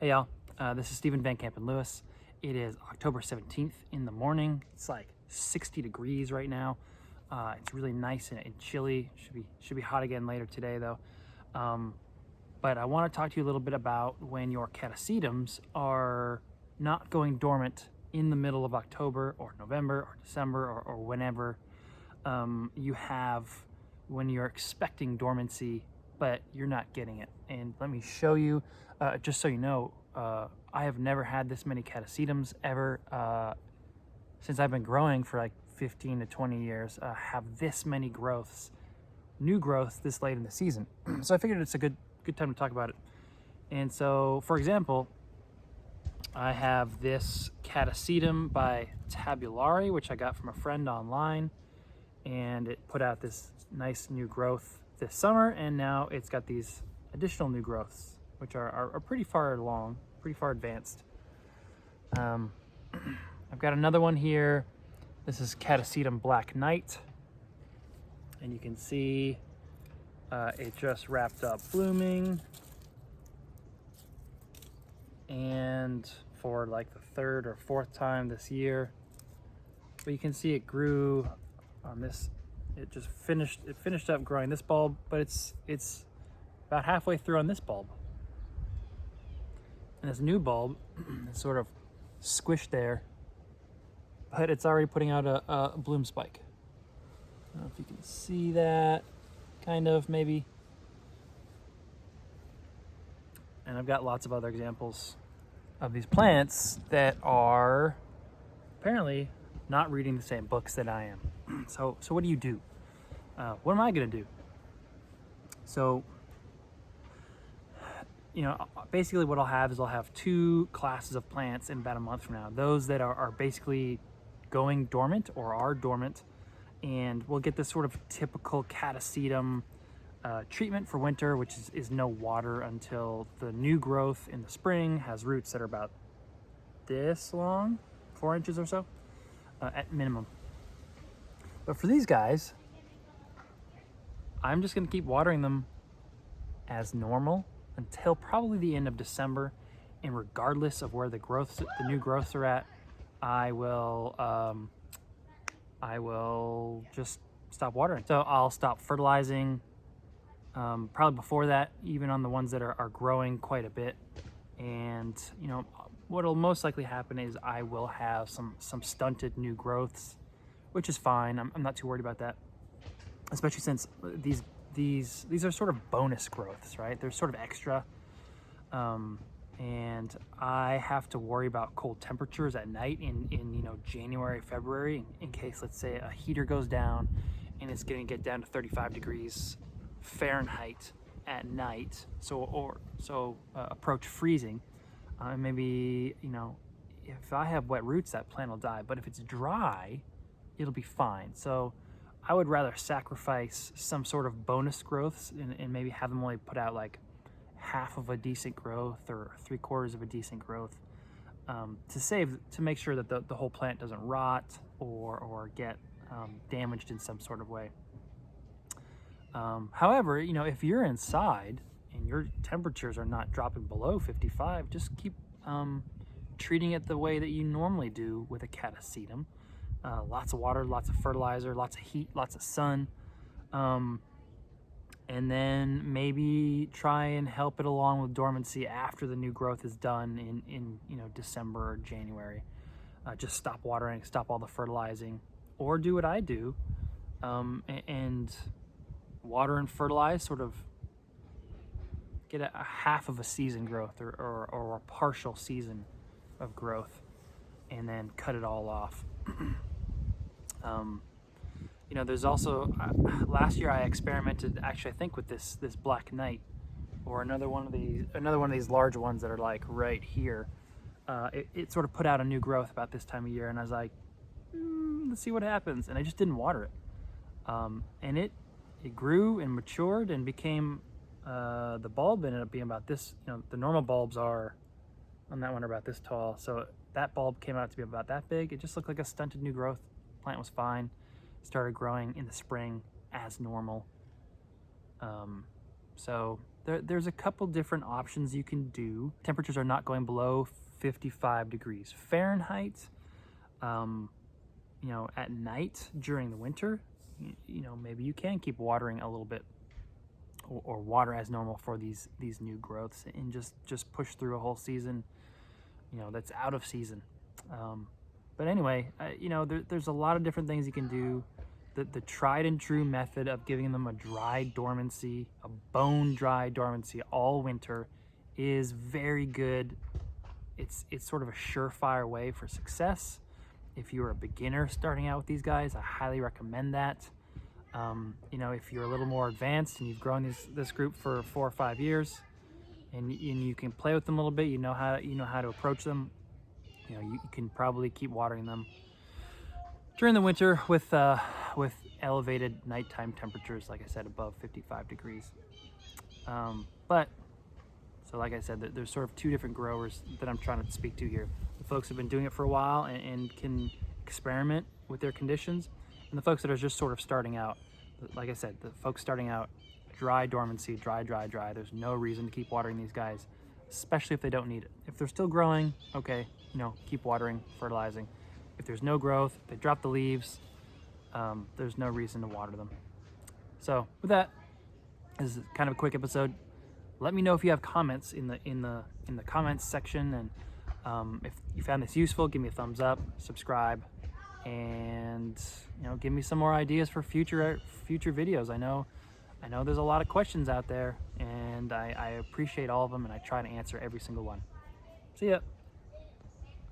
Hey y'all, this is Stephen Van Kampen-Lewis. It is October 17th in the morning. It's like 60 degrees right now. It's really nice and chilly. Should be hot again later today though. But I want to talk to you a little bit about when your Catasetums are not going dormant in the middle of October or November or December or whenever you have, when you're expecting dormancy but you're not getting it. And let me show you, just so you know, I have never had this many Catasetums ever since I've been growing for like 15 to 20 years, have this many growths, new growths this late in the season. So I figured it's a good time to talk about it. And so, for example, I have this Catasetum by Tabulari, which I got from a friend online, and it put out this nice new growth this summer, and now it's got these additional new growths, which are pretty far along, pretty far advanced. I've got another one here. This is Catasetum Black Knight, and you can see it just wrapped up blooming, and for like the third or fourth time this year. But you can see it grew on this. It just finished up growing this bulb, but it's about halfway through on this bulb. And this new bulb is sort of squished there, but it's already putting out a bloom spike. I don't know if you can see that, kind of, maybe. And I've got lots of other examples of these plants that are apparently not reading the same books that I am. So what do you do? What am I gonna do? So, you know, basically what I'll have two classes of plants in about a month from now. Those that are basically going dormant or are dormant, and we'll get this sort of typical Catasetum treatment for winter, which is no water until the new growth in the spring has roots that are about this long, 4 inches or so, at minimum. But for these guys, I'm just gonna keep watering them as normal until probably the end of December, and regardless of where the new growths are at, I will just stop watering. So I'll stop fertilizing probably before that, even on the ones that are growing quite a bit. And you know, what'll most likely happen is I will have some stunted new growths, which is fine. I'm not too worried about that, especially since these are sort of bonus growths, right? They're sort of extra. And I have to worry about cold temperatures at night in you know, January, February, in case, let's say, a heater goes down and it's going to get down to 35 degrees Fahrenheit at night, so approach freezing. Maybe, you know, if I have wet roots, that plant will die, but if it's dry, it'll be fine. So I would rather sacrifice some sort of bonus growths and maybe have them only put out like half of a decent growth or 3/4 of a decent growth, to make sure that the whole plant doesn't rot or get damaged in some sort of way. However, you know, if you're inside and your temperatures are not dropping below 55, just keep treating it the way that you normally do with a Catasetum. Lots of water, lots of fertilizer, lots of heat, lots of sun. And then maybe try and help it along with dormancy after the new growth is done in you know, December or January. Just stop watering, stop all the fertilizing, or do what I do, and water and fertilize, sort of get a half of a season growth or a partial season of growth, and then cut it all off. You know, there's also, last year I experimented, actually, I think, with this Black Knight, or another one of these large ones that are like right here. It sort of put out a new growth about this time of year, and I was like, let's see what happens, and I just didn't water it. And it grew and matured and became, the bulb ended up being about this. You know, the normal bulbs are on that one are about this tall, so that bulb came out to be about that big. It just looked like a stunted new growth. Plant was fine. Started growing in the spring as normal. So there's a couple different options you can do. Temperatures are not going below 55 degrees Fahrenheit. You know, at night during the winter, you know, maybe you can keep watering a little bit, or water as normal for these new growths, and just push through a whole season, you know, that's out of season. But anyway, you know, there's a lot of different things you can do. The tried and true method of giving them a dry dormancy, a bone dry dormancy all winter, is very good. It's sort of a surefire way for success. If you're a beginner starting out with these guys, I highly recommend that. You know, if you're a little more advanced and you've grown this group for 4 or 5 years, and you can play with them a little bit, you know how to approach them. You know, you can probably keep watering them during the winter with elevated nighttime temperatures, like I said, above 55 degrees. But so like I said, there's sort of two different growers that I'm trying to speak to here. The folks have been doing it for a while and can experiment with their conditions, and the folks that are just sort of starting out. Like I said, the folks starting out, dry dormancy, dry. There's no reason to keep watering these guys, especially if they don't need it. If they're still growing, okay, you know, keep watering, fertilizing. If there's no growth, they drop the leaves, there's no reason to water them. So with that, this is kind of a quick episode. Let me know if you have comments in the comments section, and if you found this useful, give me a thumbs up, subscribe, and you know, give me some more ideas for future videos. I know there's a lot of questions out there, and I appreciate all of them, and I try to answer every single one. See ya.